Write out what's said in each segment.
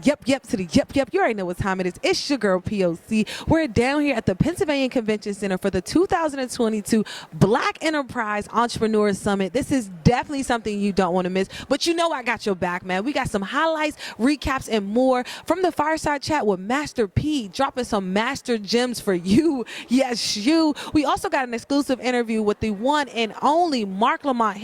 Yep to the yep. You already know what time it is. It's your girl POC. We're down here at the Pennsylvania Convention Center for the 2022 Black Enterprise Entrepreneur Summit. This is definitely something you don't want to miss, but you know I got your back, man. We got some highlights, recaps, and more from the fireside chat with Master P, dropping some master gems for you. Yes, you. We also got an exclusive interview with the one and only Marc Lamont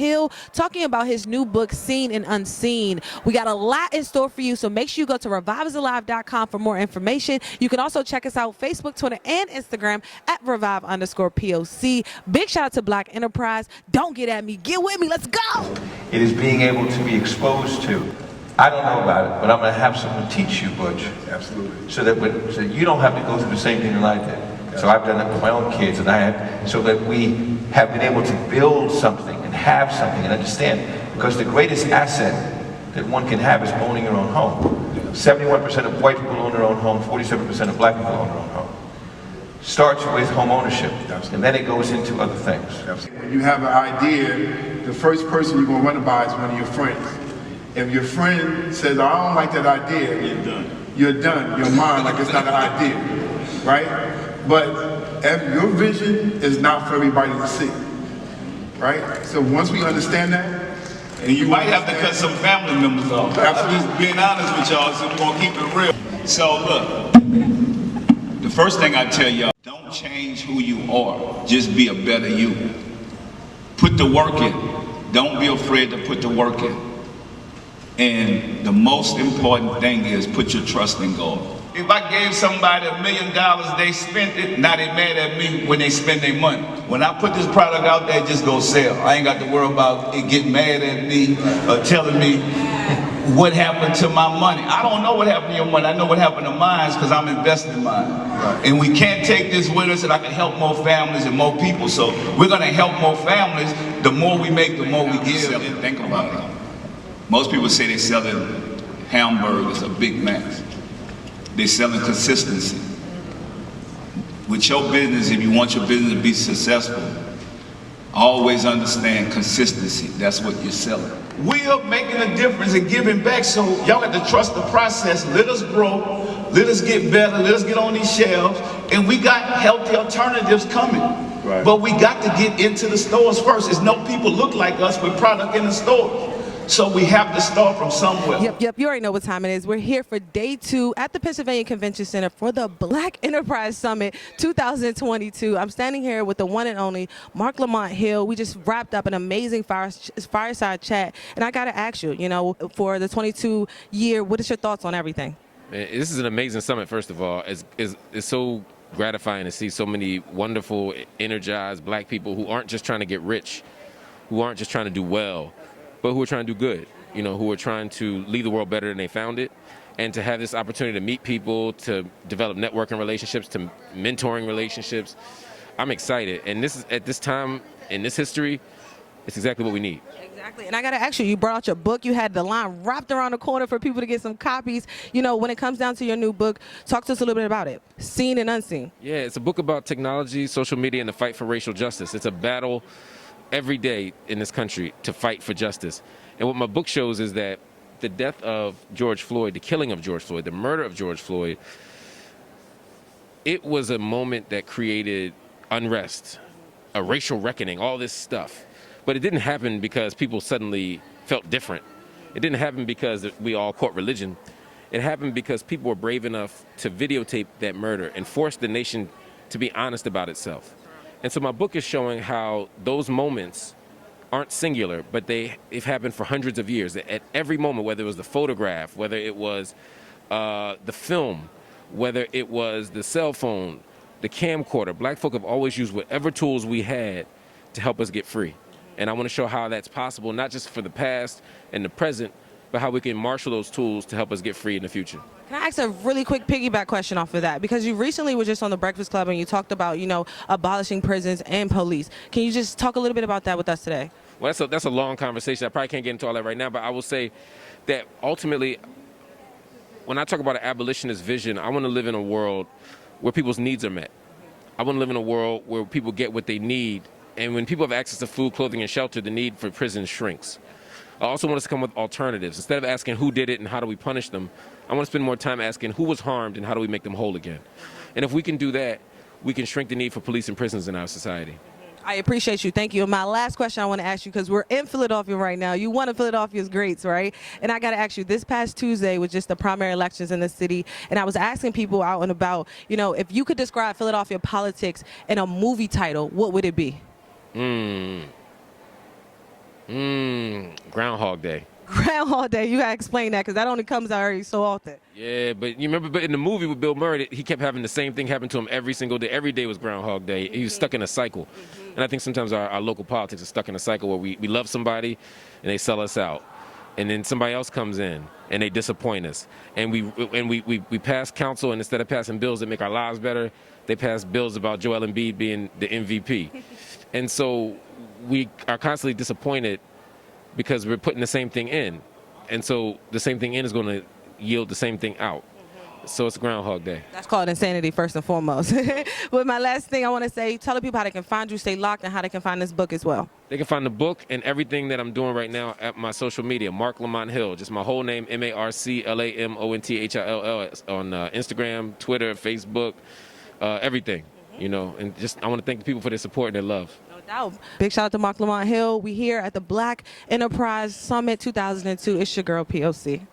talking about his new book, Seen and Unseen. We got a lot in store for you, so make sure you go to revivesalive.com for more information. You can also check us out Facebook, Twitter, and Instagram at revive_POC. Big shout out to Black Enterprise. Don't get at me. Get with me. Let's go. It is being able to be exposed to. I don't know about it, but I'm going to have someone teach you, Butch. Absolutely. So that you don't have to go through the same thing that I did. So I've done that with my own kids, and so that we have been able to build something and have something and understand. Because the greatest asset that one can have is owning your own home. 71% of white people own their own home, 47% of black people own their own home. Starts with home ownership, and then it goes into other things. When you have an idea, the first person you're going to run it by is one of your friends. If your friend says, I don't like that idea, you're done. You're done. Your mind, like it's not an idea, right? But if your vision is not for everybody to see, right? So once we understand that, and you might have to cut some family members off. Absolutely. Just being honest with y'all, so we're gonna keep it real. So look, the first thing I tell y'all, don't change who you are, just be a better you. Put the work in. Don't be afraid to put the work in. And the most important thing is put your trust in God. If I gave somebody $1 million, they spent it, now they mad at me when they spend their money. When I put this product out there, just go sell. I ain't got to worry about it getting mad at me or telling me what happened to my money. I don't know what happened to your money. I know what happened to mine because I'm investing in mine. And we can't take this with us, and I can help more families and more people. So we're gonna help more families. The more we make, the more we give. Think about it. Most people say they're selling hamburgers or Big Macs. They're selling consistency. With your business, if you want your business to be successful, always understand consistency. That's what you're selling. We are making a difference and giving back, so y'all got to trust the process. Let us grow, let us get better, let us get on these shelves, and we got healthy alternatives coming. Right. But we got to get into the stores first. There's no people look like us with product in the store. So we have to start from somewhere. Yep. You already know what time it is. We're here for day 2 at the Pennsylvania Convention Center for the Black Enterprise Summit 2022. I'm standing here with the one and only Marc Lamont Hill. We just wrapped up an amazing fireside chat. And I got to ask you, for the 22 year, what is your thoughts on everything? This is an amazing summit, first of all. It's so gratifying to see so many wonderful, energized black people who aren't just trying to get rich, who aren't just trying to do well, but who are trying to do good, who are trying to leave the world better than they found it, and to have this opportunity to meet people, to develop networking relationships, to mentoring relationships. I'm excited, and this is at this time in this history, it's exactly what we need. Exactly, and I got to ask you, you brought out your book, you had the line wrapped around the corner for people to get some copies. When it comes down to your new book, talk to us a little bit about it, Seen and Unseen. Yeah, it's a book about technology, social media, and the fight for racial justice. It's a battle every day in this country to fight for justice. And what my book shows is that the death of George Floyd, the killing of George Floyd, the murder of George Floyd, it was a moment that created unrest, a racial reckoning, all this stuff. But it didn't happen because people suddenly felt different. It didn't happen because we all caught religion. It happened because people were brave enough to videotape that murder and force the nation to be honest about itself. And so my book is showing how those moments aren't singular, but they've happened for hundreds of years. At every moment, whether it was the photograph, whether it was the film, whether it was the cell phone, the camcorder, black folk have always used whatever tools we had to help us get free. And I want to show how that's possible, not just for the past and the present, but how we can marshal those tools to help us get free in the future. Can I ask a really quick piggyback question off of that? Because you recently were just on the Breakfast Club and you talked about, abolishing prisons and police. Can you just talk a little bit about that with us today? Well, that's a long conversation. I probably can't get into all that right now, but I will say that ultimately, when I talk about an abolitionist vision, I want to live in a world where people's needs are met. I want to live in a world where people get what they need. And when people have access to food, clothing, and shelter, the need for prison shrinks. I also want us to come with alternatives. Instead of asking who did it and how do we punish them, I want to spend more time asking who was harmed and how do we make them whole again. And if we can do that, we can shrink the need for police and prisons in our society. I appreciate you. Thank you. And my last question I want to ask you, because we're in Philadelphia right now. You one of Philadelphia's greats, right? And I got to ask you, this past Tuesday was just the primary elections in the city. And I was asking people out and about, you know, if you could describe Philadelphia politics in a movie title, what would it be? Groundhog Day. Groundhog Day. You got to explain that, because that only comes out every so often. Yeah, but you remember, but in the movie with Bill Murray, he kept having the same thing happen to him every single day. Every day was Groundhog Day. He was stuck in a cycle. And I think sometimes our local politics are stuck in a cycle where we love somebody and they sell us out. And then somebody else comes in and they disappoint us. And we pass council, and instead of passing bills that make our lives better, they pass bills about Joel Embiid being the MVP. And so we are constantly disappointed because we're putting the same thing in. And so the same thing in is going to yield the same thing out. So it's Groundhog Day. That's called insanity, first and foremost. But my last thing I want to say, tell the people how they can find you, stay locked, and how they can find this book as well. They can find the book and everything that I'm doing right now at my social media, Marc Lamont Hill. Just my whole name, MarcLamonthill, on Instagram, Twitter, Facebook, everything. You know, and just I want to thank the people for their support and their love. No doubt. Big shout out to Marc Lamont Hill. We here at the Black Enterprise Summit 2002. It's your girl, POC.